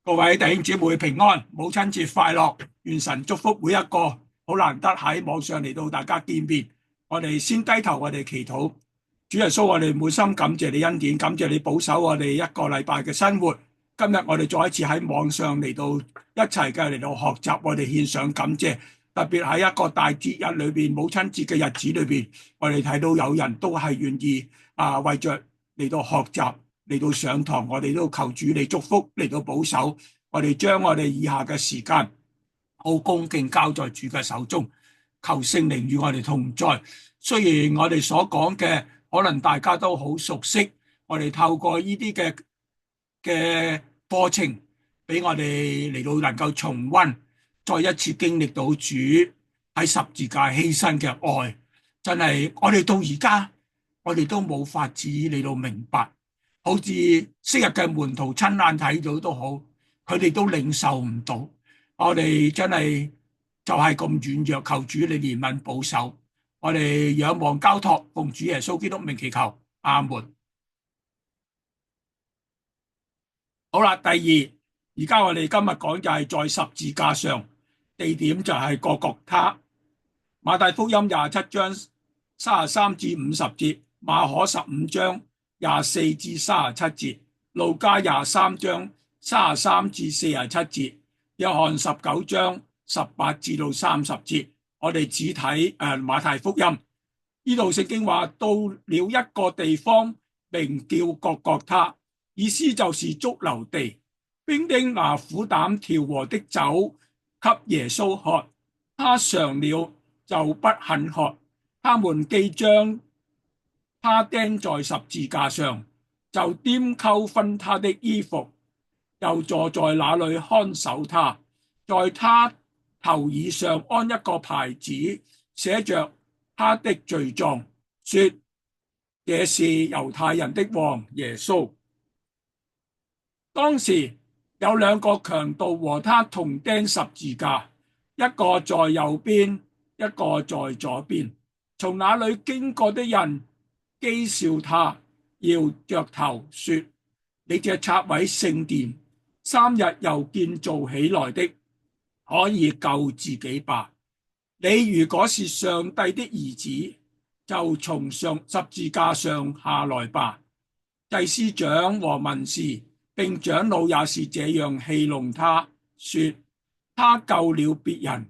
各位弟兄姊妹平安，母親節快樂，願神祝福每一個。好難得喺網上嚟到大家見面，我哋先低頭，我哋祈禱。主耶穌，我哋滿心感謝你恩典，感謝你保守我哋一個禮拜嘅生活。今日我哋再一次喺網上嚟到一齊嘅嚟到學習，我哋獻上感謝。特別喺一個大節日裏邊，母親節嘅日子裏邊，我哋睇到有人都係願意為着嚟到學習。嚟到上堂，我哋都求主你祝福，嚟到保守。我哋將我哋以下嘅時間好恭敬交在主嘅手中，求聖靈與我哋同在。雖然我哋所講嘅可能大家都好熟悉，我哋透過呢啲嘅課程，俾我哋嚟到能夠重溫，再一次經歷到主喺十字架犧牲嘅愛，真係我哋到而家，我哋都冇法子嚟到明白。好似昔日嘅門徒親眼睇到都好，佢哋都領受唔到。我哋真係就係咁軟弱，求主你憐憫保守。我哋仰望交託，奉主耶穌基督名祈求，阿門。好啦，第二，而家我哋今日講就係在十字架上，地點就係各各他。馬太福音27章33至50節，馬可15章24至37節，路加23章33至47節，約翰19章18至到30節。我哋只睇馬太福音。呢度聖經話，到了一個地方，名叫各各他，意思就是髑髏地。兵丁拿苦膽調和的酒給耶穌喝，他嘗了就不肯喝。他們既將他釘在十字架上，就拈鬮分他的衣服，又坐在那裏看守他，在他頭以上安一個牌子，寫着他的罪狀，說這是猶太人的王耶穌。當時有兩個強盜和他同釘十字架，一個在右邊，一個在左邊。從那裏經過的人譏笑他，搖着頭說：你這拆毀聖殿3日又建造起來的，可以救自己吧。你如果是上帝的兒子，就從十字架上下來吧。祭司長和文士並長老也是這樣戲弄他，說他救了別人，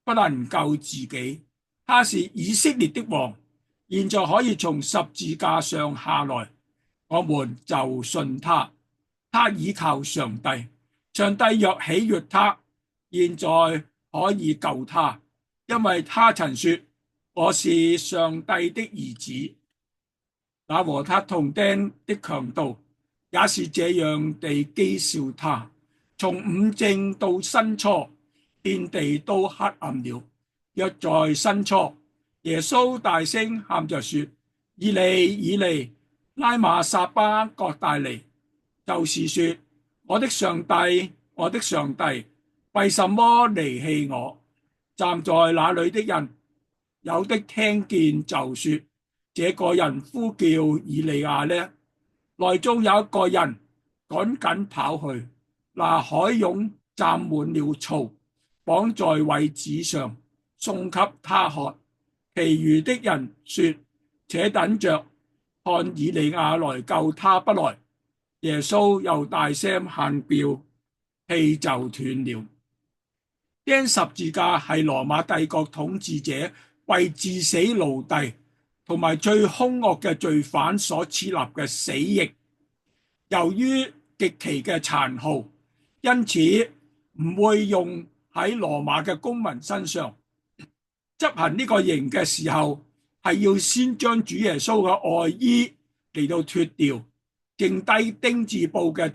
不能救自己。他是以色列的王，現在可以從十字架上下來，我們就信他。他倚靠上帝，上帝若喜悅他，現在可以救他，因為他曾說我是上帝的兒子。那和他同釘的強盜也是這樣地譏笑他。從午正到申初，遍地都黑暗了。約在申初，耶穌大聲喊着說：以利以利，拉馬撒巴各大尼，就是說我的上帝，我的上帝，為什麼離棄我？站在那裏的人有的聽見就說：這個人呼叫以利亞呢？內中有一個人趕緊跑去，拿海湧蘸滿了醋，綁在葦子上，送給他喝。其餘的人說：且等着看以利亞來救他不來。耶穌又大聲喊叫，氣就斷了。釘十字架係羅馬帝國統治者為治死奴隸同埋最兇惡嘅罪犯所設立嘅死刑。由於極其嘅殘酷，因此唔會用喺羅馬嘅公民身上。執行呢個刑嘅時候，係要先將主耶穌嘅外衣嚟到脫掉，剩低丁字布嘅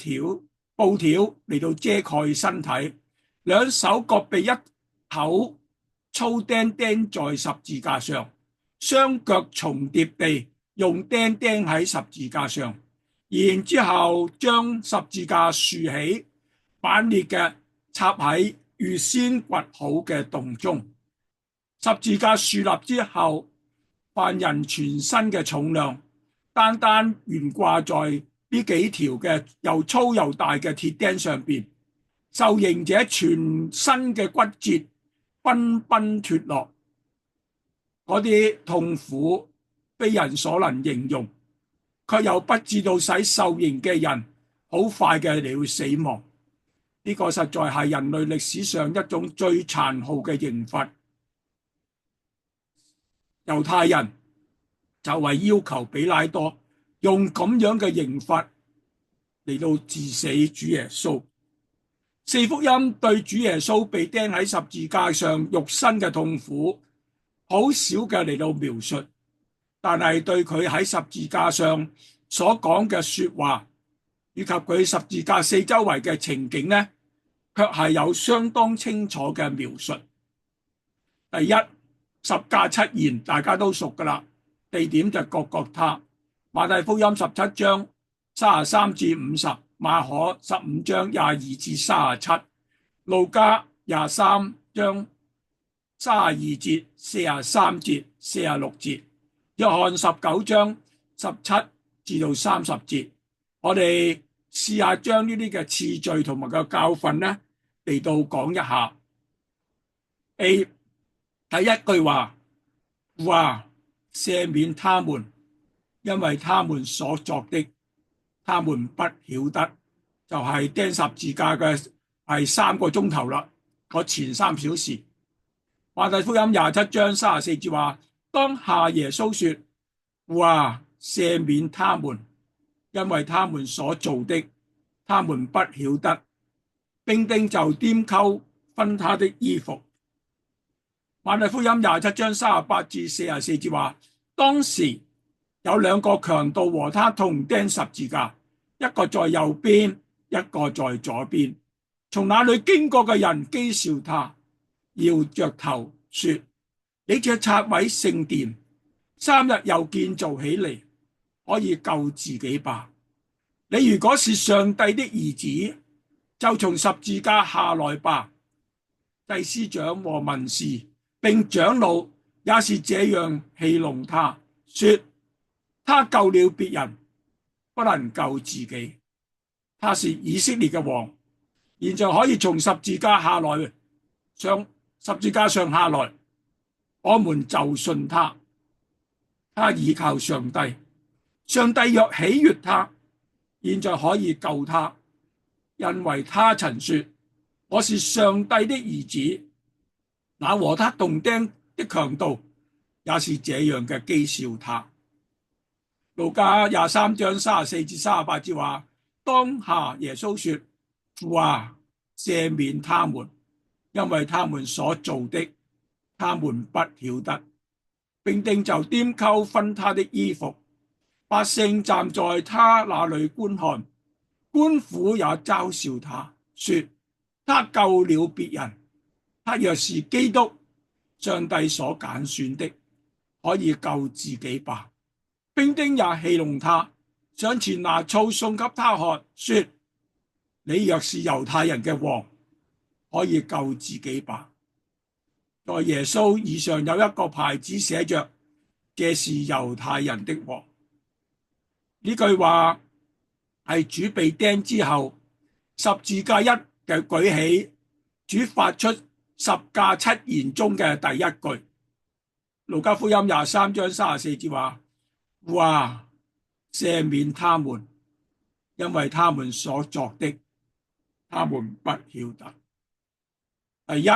布條嚟到遮蓋身體，兩手各被一口粗釘釘在十字架上，雙腳重疊地用釘釘喺十字架上，然之後將十字架豎起，板裂嘅插喺預先掘好嘅洞中。十字架豎立之後，犯人全身嘅重量單單懸掛在呢幾條嘅又粗又大嘅鐵釘上邊，受刑者全身嘅骨節紛紛脫落，嗰啲痛苦非人所能形容，卻又不知道使受刑嘅人好快嘅嚟到死亡。呢個實在係人類歷史上一種最殘酷嘅刑罰。猶太人就為要求彼拉多用咁樣嘅刑罰嚟到治死主耶穌。四福音對主耶穌被釘喺十字架上肉身嘅痛苦好少嘅嚟到描述，但係對佢喺十字架上所講嘅說話以及佢十字架四周圍嘅情景呢，卻係有相當清楚嘅描述。第一，十架七言大家都熟噶啦，地點就各各他。馬太福音17章33至50，馬可15章22至37，路加23章32節、43節、46節，約翰19章17至到30節。我哋試下將呢啲嘅次序同埋個教訓呢嚟到講一下。A， 第一句話，父啊，赦免他們，因為他們所作的，他們不曉得。就係釘十字架嘅係3個鐘頭啦，個前3小時。馬太福音27章34節話，當下耶穌說，父啊，赦免他們，因為他們所做的，他們不曉得。兵丁就拈鬮分他的衣服。馬太福音27章38至44節話，當時有2個強盜和他同釘十字架，一個在右邊，一個在左邊。從那裏經過嘅人譏笑他，搖着頭說，你這拆毀聖殿，3日又建造起嚟，可以救自己吧。你如果是上帝的兒子，就從十字架下來吧。祭司長和文士並長老也是這樣戲弄他，說他救了別人，不能救自己。他是以色列嘅王，現在可以從十字架下來，上十字架上下來，我們就信他。他倚靠上帝，上帝若喜悅他，現在可以救他，因為他曾說，我是上帝的兒子。那和他同釘的強盜也是這樣嘅譏笑他。路加23章34至38節話，當下耶穌說，父啊，赦免他們，因為他們所做的，他們不曉得。兵丁就拈鬮分他的衣服，百姓站在他那裏觀看，官府也嘲笑他，說他救了別人，他若是基督，上帝所揀選的，可以救自己吧。兵丁也戲弄他，上前拿醋送給他喝，說你若是猶太人嘅王，可以救自己吧。在耶穌以上有一個牌子寫着，這是猶太人的王。呢句話係主被釘之後，十字架一嘅舉起，主發出十架七言中嘅第一句。路加福音23章34節話，父啊，赦免他們，因為他們所作的，他們不曉得。第一，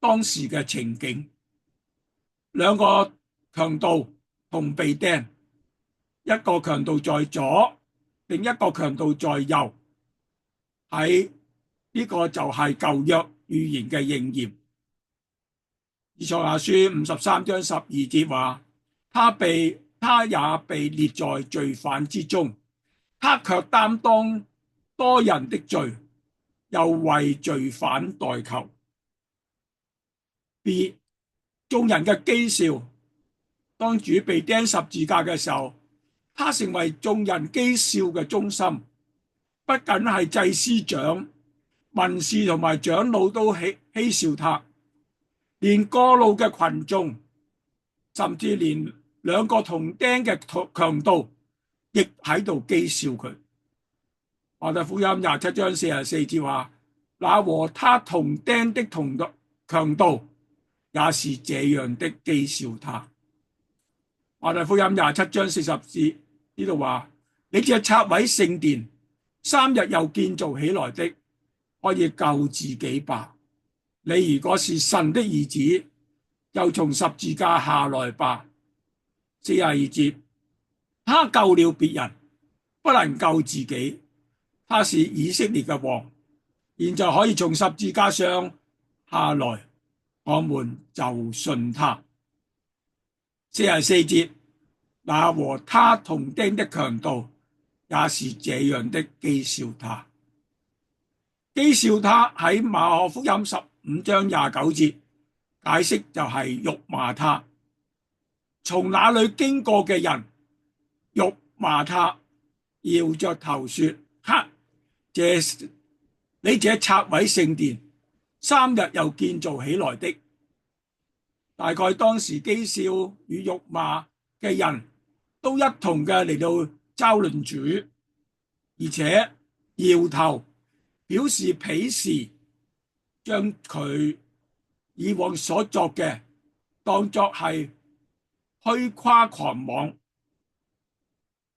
當時嘅情景，2個強盜同被釘，一個強盜在左，另一個強盜在右。喺呢個就係舊約預言嘅應驗。以賽亞書53章12節話，他也被列在罪犯之中，他卻擔當多人的罪，又為罪犯代求。B， 眾人嘅譏笑，當主被釘十字架嘅時候，他成為眾人譏笑嘅中心。不僅係祭司長、文士同埋長老都嬉笑他，連過路嘅群眾，甚至連2個同釘嘅強盜，亦喺度譏笑佢。馬太福音27章44節話，那和他同釘的強盜也是這樣的譏笑他。馬太福音27章40節呢度話：你這拆毀聖殿，3日又建造起來的，可以救自己吧。你如果是神的兒子，就從十字架下來吧。42節，他救了別人，不能救自己。他是以色列嘅王，現在可以從十字架上下來，我們就信他。44節，那和他同釘的強盜也是這樣的譏笑他。譏笑他喺馬可福音15章29節解釋就係辱罵他，從那裏經過嘅人辱罵他，搖着頭說：哈！你這拆毀聖殿，3日又建造起來的。大概當時譏笑與辱罵嘅人都一同嘅嚟到嘲論主，而且搖頭表示鄙視，將佢以往所作嘅當作係虛誇狂妄。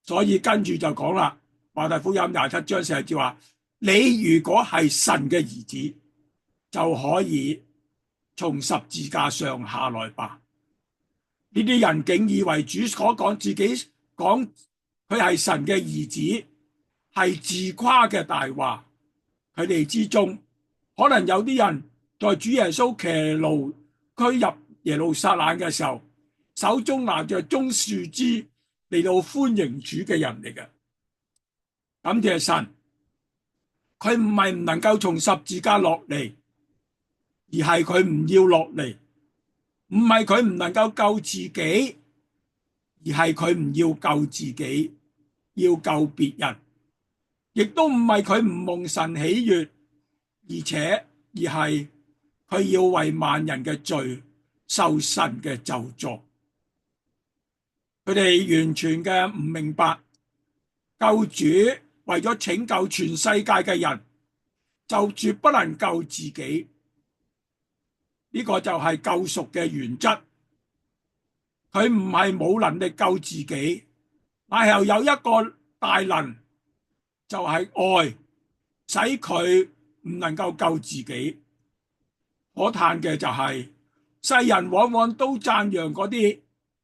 所以跟住就講啦，馬太福音27章40節話：你如果係神嘅兒子，就可以從十字架上下來吧。呢啲人竟以為主所講自己講佢係神嘅兒子係自誇嘅大話。佢哋之中可能有啲人在主耶穌騎驢驅入耶路撒冷嘅時候，手中拿着棕樹枝嚟到歡迎主嘅人嚟嘅。感謝神，佢唔係唔能夠從十字架落嚟，而係佢唔要落嚟。唔係佢唔能夠救自己，而係佢唔要救自己，要救別人。亦都唔係佢唔蒙神喜悅，而係佢要為萬人嘅罪受神嘅咒詛。佢哋完全嘅唔明白，救主為咗拯救全世界嘅人，就絕不能救自己。呢個就係救贖嘅原則。佢唔係冇能力救自己，但係有一個大能，就係愛，使佢唔能夠救自己。可嘆嘅就係，世人往往都讚揚嗰啲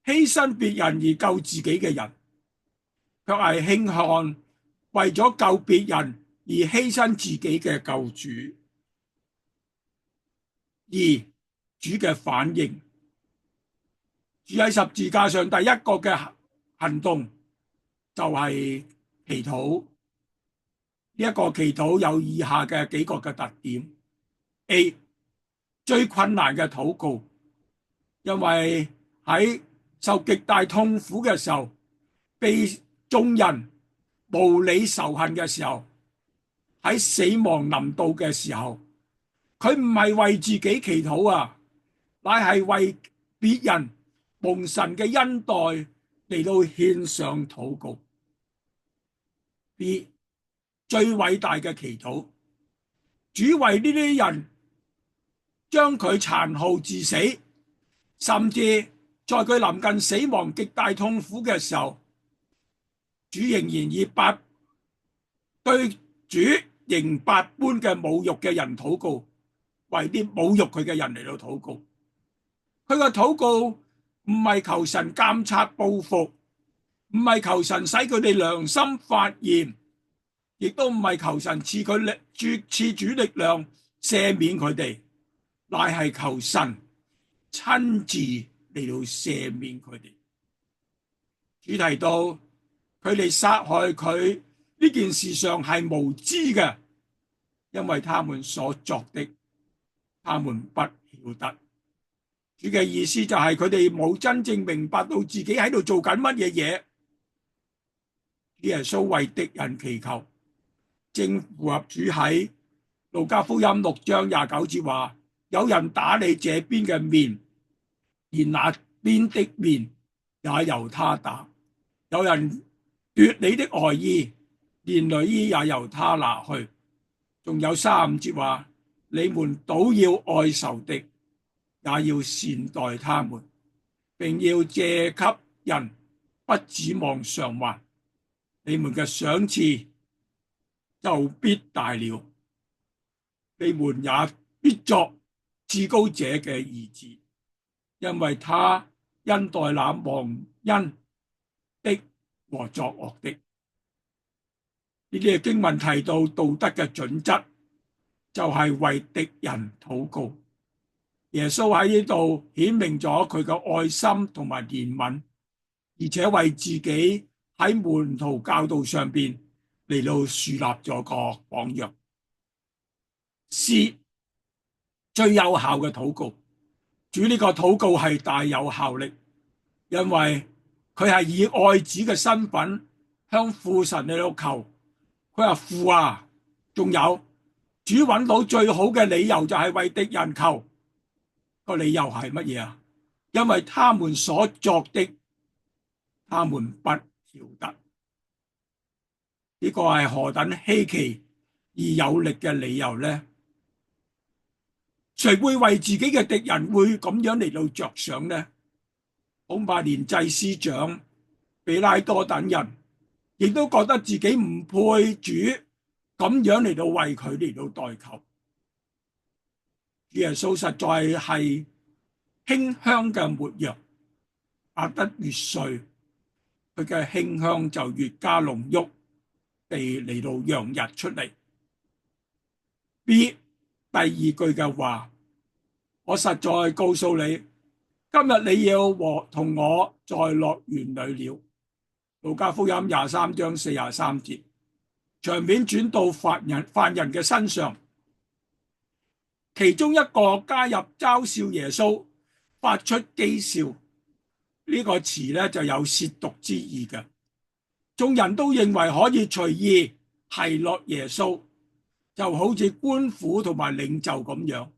犧牲別人而救自己嘅人，卻係輕看為咗救別人而犧牲自己嘅救主。而主嘅反應，主喺十字架上第一個嘅行動就係祈禱。呢一個祈禱有以下嘅幾個嘅特點。A， 最困難嘅禱告，因為喺受極大痛苦嘅時候，被眾人無理仇恨嘅時候，喺死亡臨到嘅時候，佢唔係為自己祈禱啊，乃係為別人蒙神嘅恩待嚟到獻上禱告。B， 最偉大嘅祈禱，主為呢啲人將佢殘酷致死，甚至在佢臨近死亡極大痛苦嘅時候，主仍然以對主刑百般嘅侮辱嘅人禱告，為啲侮辱佢嘅人嚟到禱告。佢嘅禱告唔係求神監察報復，唔係求神使佢哋良心發現，亦都唔係求神賜主力量赦免佢哋，乃係求神親自嚟到赦免佢哋。主提到佢哋殺害佢呢件事上係無知嘅，因為他們所作的，他們不曉得。主嘅意思就係佢哋冇真正明白到自己喺度做緊乜嘢嘢。耶穌為敵人祈求，正符合主喺路加福音6章29節話：有人打你這邊嘅面，連那邊的面也由他打；有人奪你的外衣，連裡衣也由他拿去。仲有35節話：你們倒要愛仇敵，也要善待他們，並要借給人，不指望償還。你們嘅賞賜就必大了，你們也必作至高者嘅兒子，因為他恩待那忘恩的和作惡的。呢啲經文提到道德嘅準則，就係為敵人禱告。耶穌喺呢度顯明咗佢嘅愛心同埋憐憫，而且為自己喺門徒教導上邊嚟到樹立咗個榜樣，是最有效嘅禱告。主呢個禱告係大有效力，因為佢係以愛子嘅身份向父神嚟到求。佢話父啊，仲有主揾到最好嘅理由就係為敵人求。個理由係乜嘢啊？因為他們所作的，他們不曉得。呢個係何等稀奇而有力嘅理由呢？誰會為自己嘅敵人會咁樣嚟到着想呢？恐怕連祭司長比拉多等人亦都覺得自己唔配主咁樣嚟到為佢嚟到代求。主耶穌實在係馨香嘅沒藥，壓得越碎，佢嘅馨香就越加濃郁地嚟到洋溢出嚟。B 第二句嘅話，我實在告訴你，今日你要同我在樂園裏了。路加福音23章43節，場面轉到犯人嘅身上，其中一個加入嘲笑耶穌，發出譏笑，呢個詞呢就有褻瀆之意嘅。眾人都認為可以隨意奚落耶穌，就好似官府同埋領袖咁樣。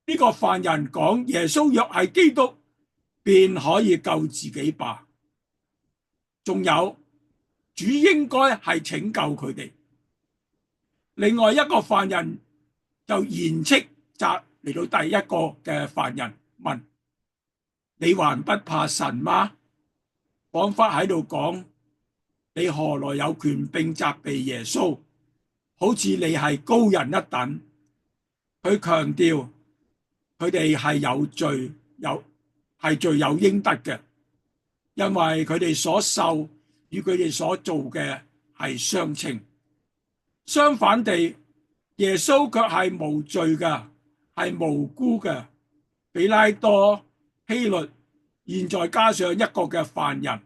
呢個犯人講耶穌若係基督，便可以救自己吧。仲有主應該係拯救佢哋。另外一個犯人就言斥責嚟到第一個嘅犯人，問你還不怕神嗎？仿佛喺度講，你何來有權柄責備耶穌？好似你係高人一等。佢強調佢哋係有罪，係罪有應得嘅，因為佢哋所受與佢哋所做嘅係相稱。相反地，耶穌卻係無罪嘅，係無辜嘅。比拉多、希律，現在加上一個嘅犯人，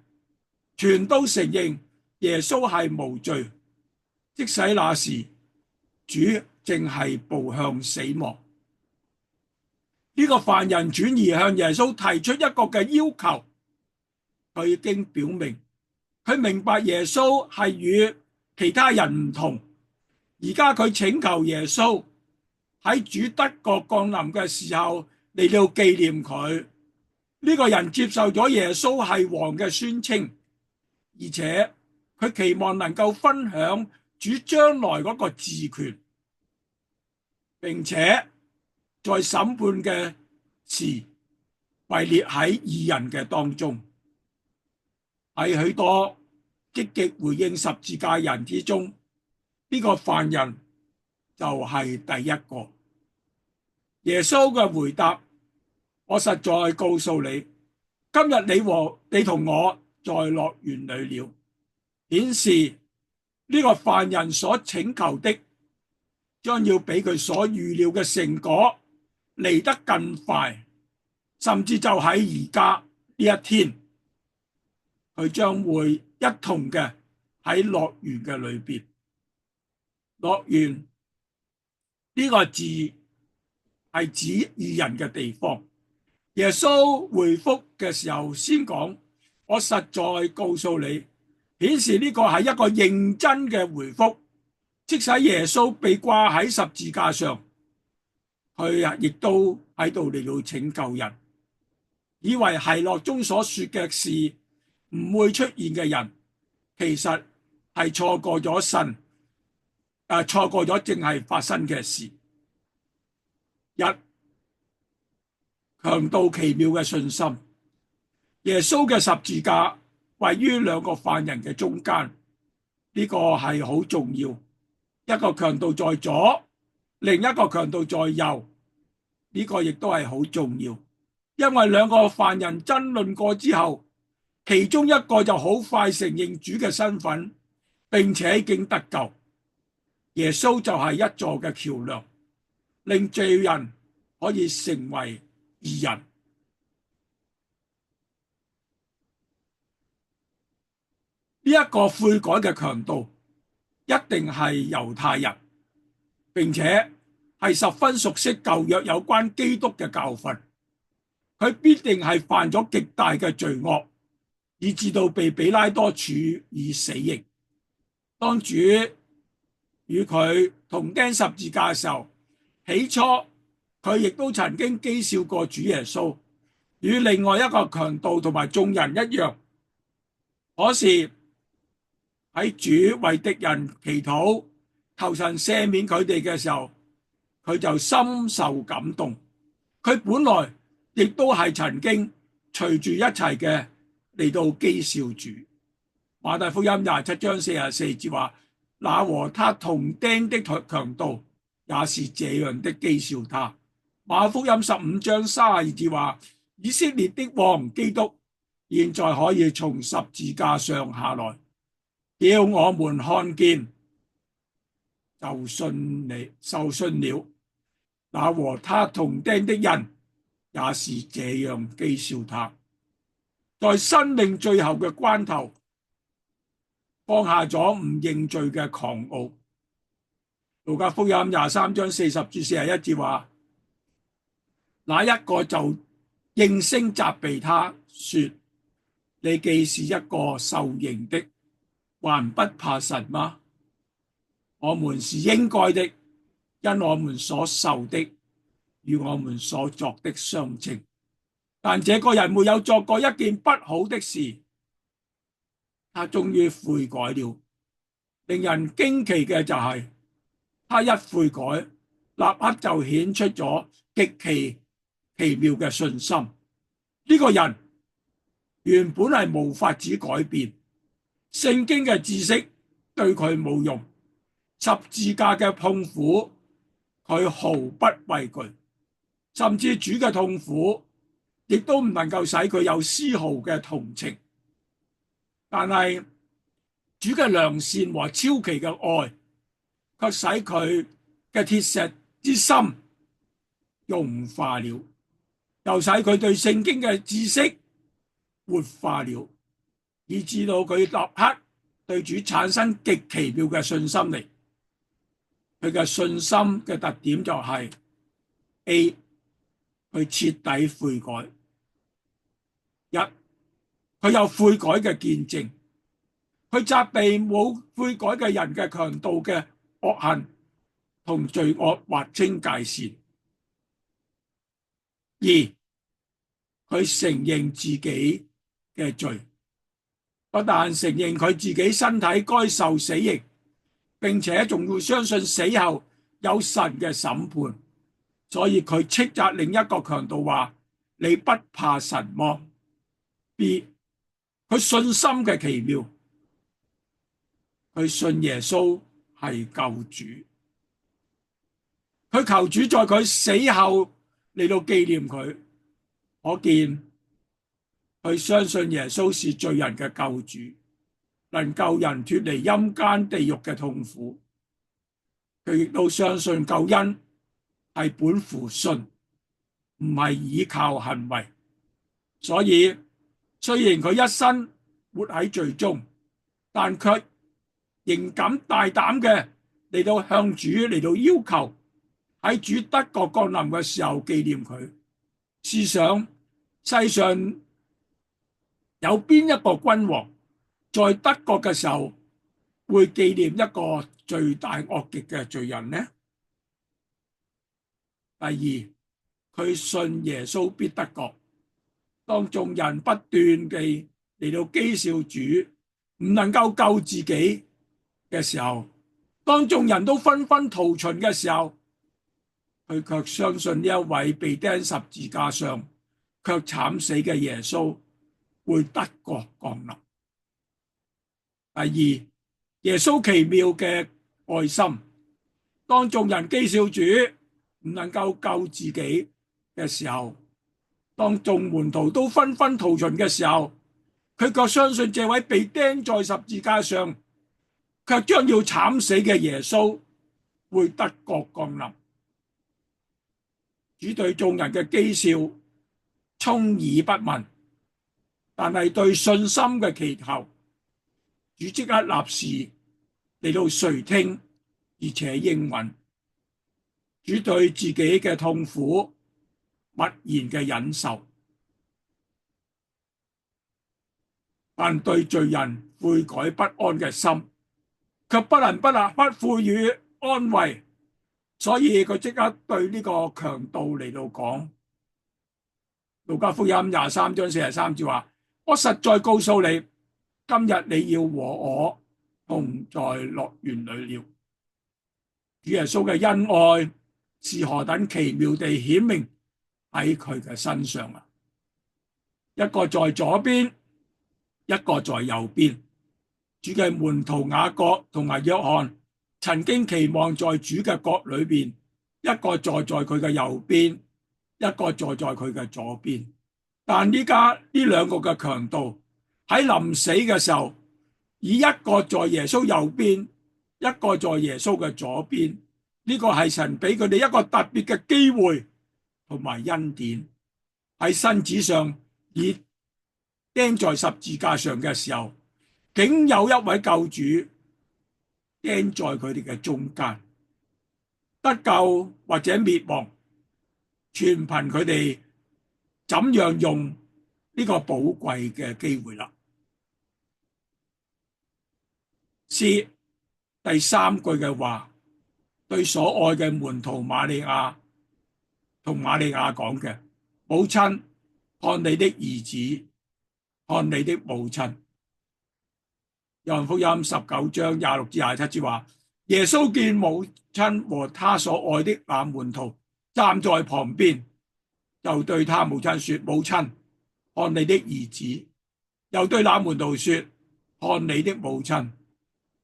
全都承認耶穌係無罪。即使那時主正係步向死亡，呢個犯人轉而向耶穌提出一個嘅要求。佢已經表明佢明白耶穌係與其他人唔同。而家佢請求耶穌喺主得國降臨嘅時候嚟到紀念佢。呢個人接受咗耶穌係王嘅宣稱，而且佢期望能夠分享主將來嗰個治權，並且在審判嘅時位列喺義人嘅當中。喺許多積極回應十字架人之中，呢個犯人就係第一個。耶穌嘅回答，我實在告訴你，今日你同我在樂園裏了，顯示呢個犯人所請求的將要比佢所預料嘅成果嚟得更快，甚至就喺而家呢一天，佢將會一同嘅喺樂園嘅裏邊。樂園呢個字係指義人嘅地方。耶穌回覆嘅時候先講，我實在告訴你，顯示呢個係一個認真嘅回覆。即使耶穌被掛喺十字架上，佢亦都喺度嚟到拯救人。以為係樂中所說嘅事唔會出現嘅人，其實係錯過咗神，錯過咗正係發生嘅事。一、強盜奇妙嘅信心。耶穌嘅十字架位於兩個犯人嘅中間，呢個係好重要。一個強盜在左，另一個強盜在右，呢個亦都係好重要。因為兩個犯人爭論過之後，其中一個就好快承認主嘅身份，並且已經得救。耶穌就係一座嘅橋樑，令罪人可以成為義人。呢一個悔改嘅強盜一定係猶太人，並且係十分熟悉舊約有關基督嘅教訓。佢必定係犯咗極大嘅罪惡，以致到被彼拉多處以死刑。當主與佢同釘十字架嘅時候，起初佢亦都曾經譏笑過主耶穌，與另外一個強盜同埋眾人一樣。可是喺主為敵人祈禱，求神赦免佢哋嘅時候，佢就深受感動。佢本來亦都係曾經隨住一齊嘅嚟到譏笑主。馬太福音27章44節話：那和他同釘的強盜也是這樣的譏笑他。馬可福音15章32節話：以色列的王基督現在可以從十字架上下來，叫我們看見就信了。那和他同釘的人也是這樣譏笑他，在生命最後嘅關頭放下咗唔認罪嘅狂傲。路加福音23章40至41節話：那一個就應聲責備他說：你既是一個受刑的，還不怕神嗎？我們是應該的，因我們所受的與我們所作的相稱。但這個人沒有作過一件不好的事，他終於悔改了。令人驚奇嘅就係，他一悔改，立刻就顯出咗極其奇妙嘅信心。呢個人原本係無法子改變，聖經嘅知識對佢冇用，十字架嘅痛苦佢毫不畏懼，甚至主嘅痛苦亦都唔能夠使佢有絲毫嘅同情。但係主嘅良善和超奇嘅愛，卻使佢嘅鐵石之心融化了，又使佢對聖經嘅知識活化了，以致到佢立刻對主產生極奇妙嘅信心嚟。佢嘅信心嘅特點就係 A， 佢徹底悔改。一，佢有悔改嘅見證，佢責備冇悔改嘅人嘅強盜嘅惡行同罪惡劃清界線。二，佢承認自己嘅罪，不但承認佢自己身體該受死刑，並且仲要相信死後有神嘅審判，所以佢斥責另一個強盜話：你不怕神麼？ B， 佢信心嘅奇妙，佢信耶穌係救主，佢求主在佢死後嚟到紀念佢，可見佢相信耶穌是罪人嘅救主，能救人脫離陰間地獄嘅痛苦。佢亦都相信救恩係本乎信，唔係依靠行為。所以雖然佢一生活喺罪中，但卻仍敢大膽嘅嚟到向主嚟到要求喺主德國降臨嘅時候紀念佢。試想世上有邊一個君王在德國嘅時候會紀念一個罪大惡極嘅罪人呢？第二，佢信耶穌必得國。當眾人不斷地嚟到譏笑主唔能夠救自己嘅時候，當眾人都紛紛逃窜嘅時候，佢卻相信呢一位被釘十字架上卻慘死嘅耶穌會得國降臨。第二，耶穌奇妙嘅愛心，當眾人譏笑主唔能夠救自己嘅時候，當眾門徒都紛紛逃遁嘅時候，佢卻相信這位被釘在十字架上卻將要慘死嘅耶穌會得國降臨。主對眾人嘅譏笑充耳不聞，但係對信心嘅祈求，主即刻立時嚟到垂聽，而且應允。主對自己嘅痛苦默然嘅忍受，但對罪人悔改不安嘅心，卻不能不立刻賦予安慰。所以佢即刻對呢個強盜嚟到講，路加福音23章43節話：我實在告訴你，今日你要和我同在樂園裏了。主耶穌嘅恩愛是何等奇妙地顯明喺佢嘅身上啊！一個在左邊，一個在右邊。主嘅門徒雅各同埋約翰曾經期望在主嘅國裏邊，一個坐在佢嘅右邊，一個坐在佢嘅左邊。但依家呢兩個嘅強盜喺臨死嘅時候，以一個在耶穌右邊，一個在耶穌嘅左邊。呢個係神俾佢哋一個特別嘅機會同埋恩典，喺身子上以釘在十字架上嘅時候，竟有一位救主釘在佢哋嘅中間，得救或者滅亡，全憑佢哋怎樣用呢個寶貴嘅機會啦。是第三句嘅話，對所愛嘅門徒瑪利亞同瑪利亞講嘅：母親，看你的兒子，看你的母親。約翰福音19章26至27節話：耶穌見母親和他所愛的那門徒站在旁邊，就對他母親說：母親，看你的兒子。又對那門徒說：看你的母親。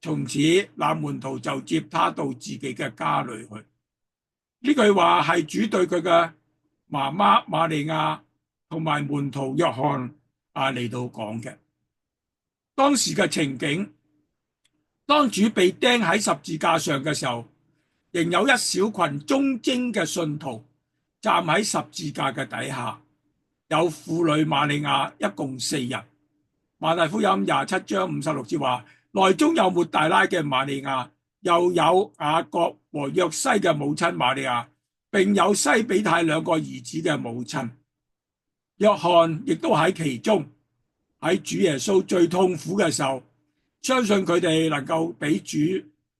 從此，那門徒就接他到自己嘅家裏去。呢句話係主對佢嘅媽媽瑪利亞同埋門徒約翰嚟到講嘅。當時嘅情景，當主被釘喺十字架上嘅時候，仍有一小群忠貞嘅信徒站喺十字架嘅底下，有婦女瑪利亞，一共4人。馬太福音27章56節話：內中有抹大拉嘅瑪利亞，又有雅各和約西嘅母親瑪利亞，並有西比太2個兒子嘅母親。約翰亦都喺其中。喺主耶穌最痛苦嘅時候，相信佢哋能夠俾主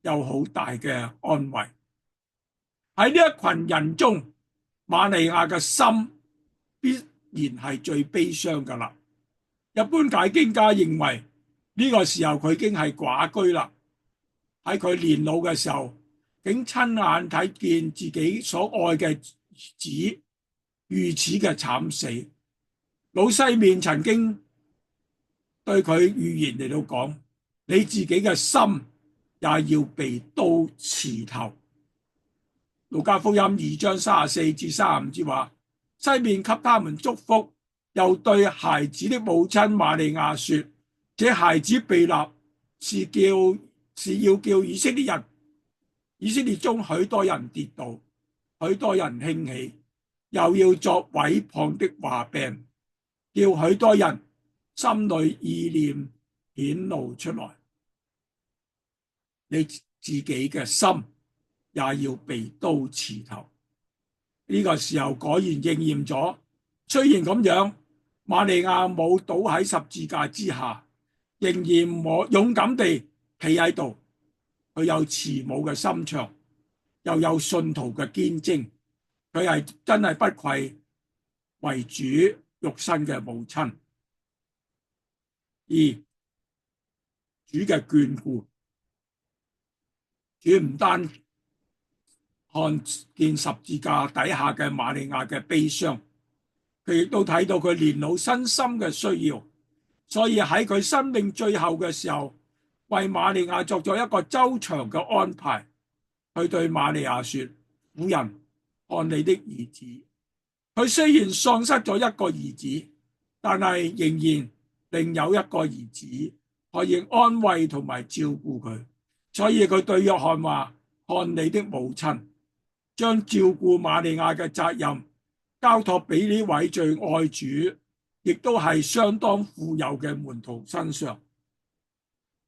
有好大嘅安慰。喺呢一群人中，瑪利亞嘅心必然係最悲傷噶啦。一般解經家認為呢個時候佢已經係寡居啦。喺佢年老嘅時候，竟親眼睇見自己所愛嘅子如此嘅慘死。老西面曾經對佢預言嚟到講：你自己嘅心也要被刀刺透。路加福音2章34至35節話：西面給他們祝福，又對孩子的母親瑪利亞說：這孩子被立是要叫以色列中許多人跌倒，許多人興起，又要作毀謗的話柄，叫許多人心裏意念顯露出來。你自己嘅心也要被刀刺透。呢個時候果然應驗咗。雖然咁樣，瑪利亞冇倒喺十字架之下，仍然勇敢地企喺度。佢有慈母嘅心腸，又有信徒嘅堅貞。佢係真係不愧為主肉身嘅母親。而主嘅眷顧，主唔單看見十字架底下嘅瑪利亞嘅悲傷，佢亦都睇到佢年老身心嘅需要，所以喺佢生命最後嘅時候，為瑪利亞作咗一個周詳嘅安排。佢對瑪利亞說：婦人，看你的兒子。佢雖然喪失咗一個兒子，但係仍然另有一個兒子可以安慰同埋照顧佢。所以佢對約翰話：看你的母親。將照顧瑪利亞嘅責任交託俾呢位最愛主，亦都係相當富有嘅門徒身上。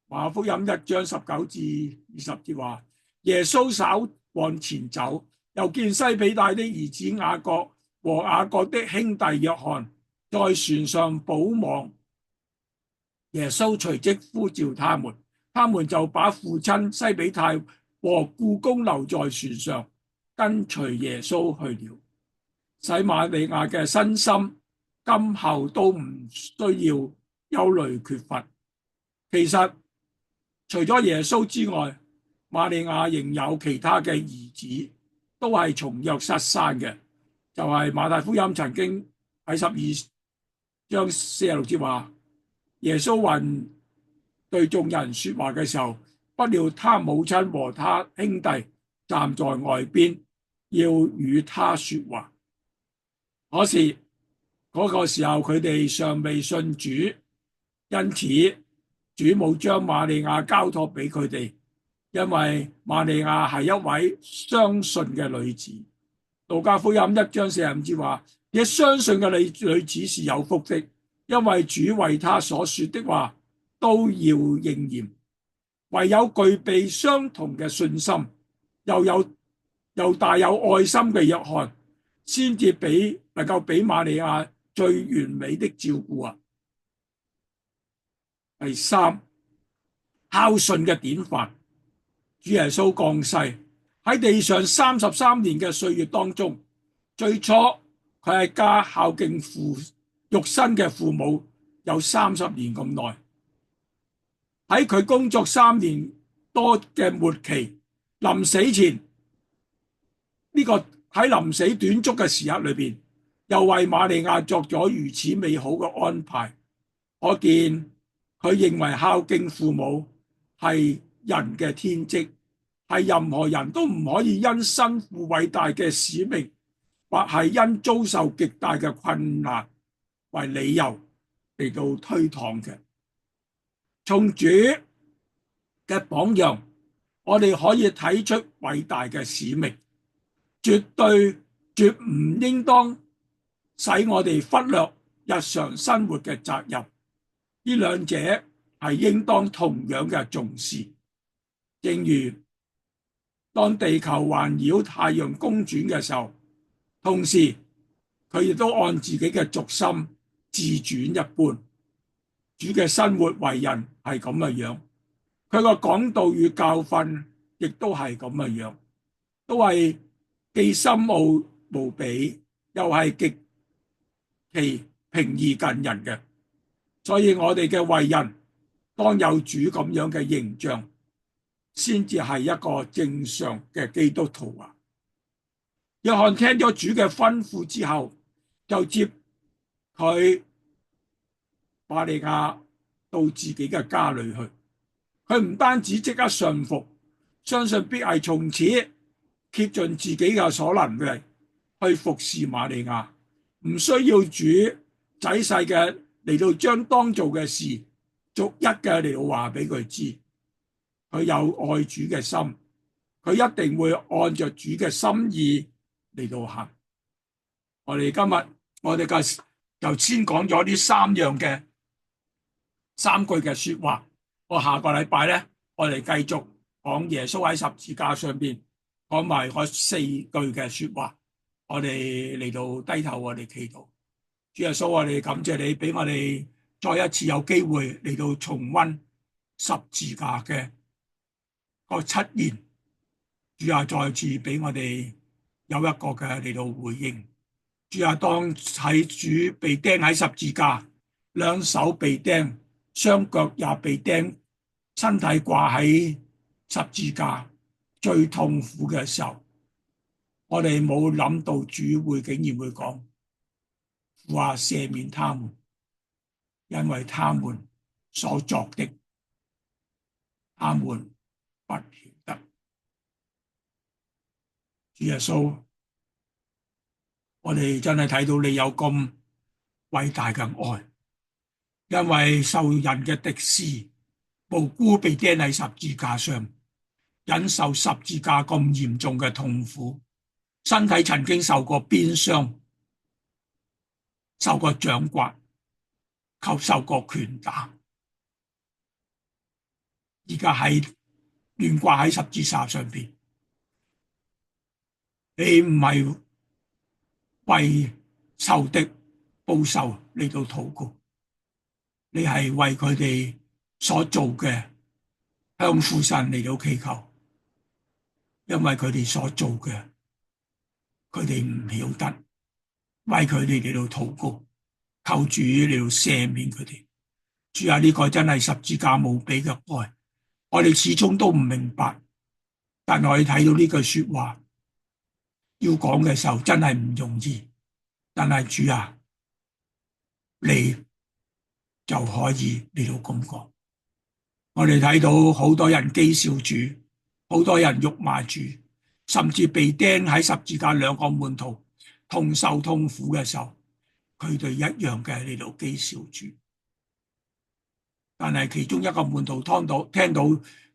馬可福音1章19至20節話：耶穌稍往前走，又見西庇太的兒子雅各和雅各的兄弟約翰在船上補網。耶穌隨即呼召他們，他們就把父親西庇太和僱工留在船上，跟隨耶穌去了。使瑪利亞嘅身心今後都唔需要憂慮缺乏。其實除咗耶穌之外，瑪利亞仍有其他嘅兒子，都係從約瑟生嘅。就係馬太福音曾經喺12章46節話，耶穌還對眾人說話嘅時候，不料他母親和他兄弟站在外邊，要與他說話。可是嗰個時候佢哋尚未信主，因此主冇將瑪利亞交託俾佢哋，因為瑪利亞係一位相信嘅女子。路加福音1章45節話：亦相信嘅女子是有福的，因為主為她所說的話都要應驗。唯有具備相同嘅信心，又大有愛心嘅約翰，先至能夠俾瑪利亞最完美的照顧啊！第三，孝順嘅典範。主耶穌降世喺地上33年嘅歲月當中，最初佢係家孝敬肉身嘅父母有30年咁耐。喺佢工作3年多嘅末期，臨死前呢個喺臨死短促嘅時刻裏邊，又為瑪利亞作咗如此美好嘅安排。可見佢認為孝敬父母係人嘅天職，係任何人都唔可以因身負偉大嘅使命，或係因遭受極大嘅困難為理由嚟到推搪嘅。從主嘅榜樣，我哋可以睇出偉大嘅使命，絕唔應當使我哋忽略日常生活嘅責任。呢兩者係應當同樣嘅重視。正如當地球環繞太陽公轉嘅時候，同時佢亦都按自己嘅軸心自轉一般。主嘅生活為人係咁嘅樣，佢個講道與教訓亦都係咁嘅樣，都係既深奧無比，又係極其平易近人嘅。所以我哋嘅為人當有主咁樣嘅形象，先至係一個正常嘅基督徒啊！約翰聽咗主嘅吩咐之後，就接佢瑪利亞到自己嘅家裏去。佢唔單止即刻順服，相信必係從此竭盡自己嘅所能嘅去服侍瑪利亞，唔需要主仔細嘅嚟到將當做嘅事逐一嘅嚟到話俾佢知。佢有愛主嘅心，佢一定會按着主嘅心意嚟到行。我哋今日就先講咗呢三句嘅說話。我下個禮拜咧，我哋繼續講耶穌喺十字架上邊講埋嗰4句嘅說話。我哋嚟到低頭，我哋祈禱。主耶穌，我哋感謝你俾我哋再一次有機會嚟到重溫十字架嘅個7言。主啊，再次俾我哋有一個嘅嚟到回應。主啊，當喺主被釘喺十字架，兩手被釘，雙腳也被釘，身體掛喺十字架最痛苦嘅時候，我哋冇諗到主會竟然會講父啊，赦免他們，因為他們所作的，他們不曉得。主耶穌，我哋真係睇到你有咁偉大嘅愛，因為受人嘅敵視，無辜被釘喺十字架上，忍受十字架咁嚴重嘅痛苦，身體曾經受過鞭傷，受過掌摑，及受過拳打，而家係懸掛喺十字架上邊。你唔係為仇敵報仇嚟到禱告，你係為佢哋所做嘅向父神嚟到祈求，因為佢哋所做嘅，佢哋唔曉得，為佢哋嚟到禱告，求主嚟到赦免佢哋。主啊，呢個真係十字架無比嘅愛，我哋始終都唔明白，但我哋睇到呢句說話要講嘅時候真係唔容易，但係主啊，你就可以嚟到咁講。我哋睇到好多人譏笑主，好多人辱罵主，甚至被釘喺十字架，兩個門徒同受痛苦嘅時候，佢哋一樣嘅嚟到譏笑主。但係其中一個門徒聽到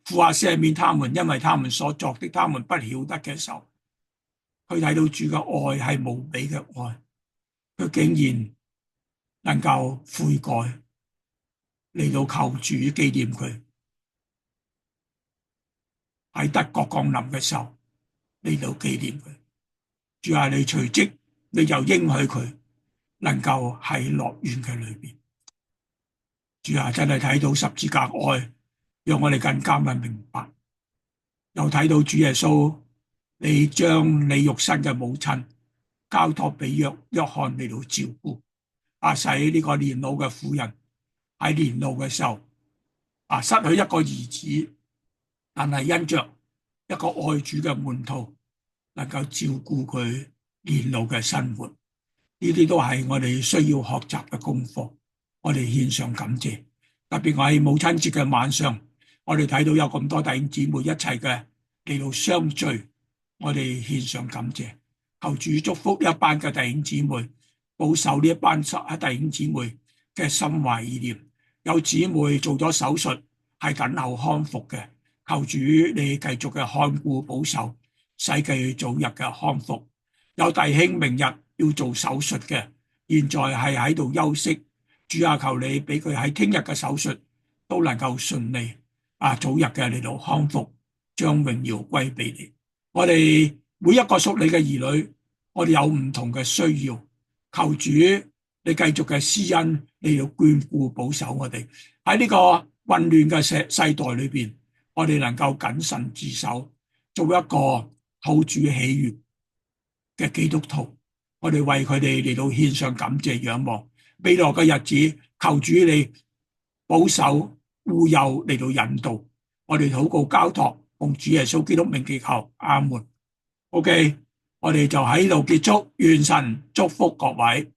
父啊，赦免他們，因為他們所作的，他們不曉得嘅時候，佢睇到主嘅愛係無比嘅愛，佢竟然能夠悔改嚟到求主紀念佢，喺德國降臨嘅時候嚟到紀念佢。主啊，你隨即你就應許佢能夠喺樂園嘅裏邊。主啊，真係睇到十字架愛，讓我哋更加嘅明白。又睇到主耶穌，你將你肉身嘅母親交託俾約翰嚟到照顧，使呢個年老嘅婦人喺年老嘅時候，失去一個兒子，但係因着一個愛主嘅門徒，能夠照顧佢年老嘅生活，呢啲都係我哋需要學習嘅功課。我哋獻上感謝，特別我喺母親節嘅晚上，我哋睇到有咁多弟兄姊妹一齊嘅嚟到相聚，我哋獻上感謝，求主祝福一班嘅弟兄姊妹，保守呢一班弟兄姊妹嘅心懷意念。有姊妹做咗手術，係等候康復嘅，求主你繼續嘅看顧保守，使佢早日嘅康復。有弟兄明日要做手術嘅，現在係喺度休息。主啊，求你俾佢喺聽日嘅手術都能夠順利，早日嘅嚟到康復，將榮耀歸俾你。我哋每一個屬你嘅兒女，我哋有唔同嘅需要，求主你繼續嘅施恩，你要眷顧保守我哋喺呢個混亂嘅世代裏邊，我哋能夠謹慎自守，做一個討主喜悅嘅基督徒。我哋為佢哋嚟到獻上感謝仰望。未來嘅日子，求主你保守護佑嚟到引導，我哋禱告交託，奉主耶穌基督名祈求，阿門。OK，我哋就喺度結束，願神祝福各位。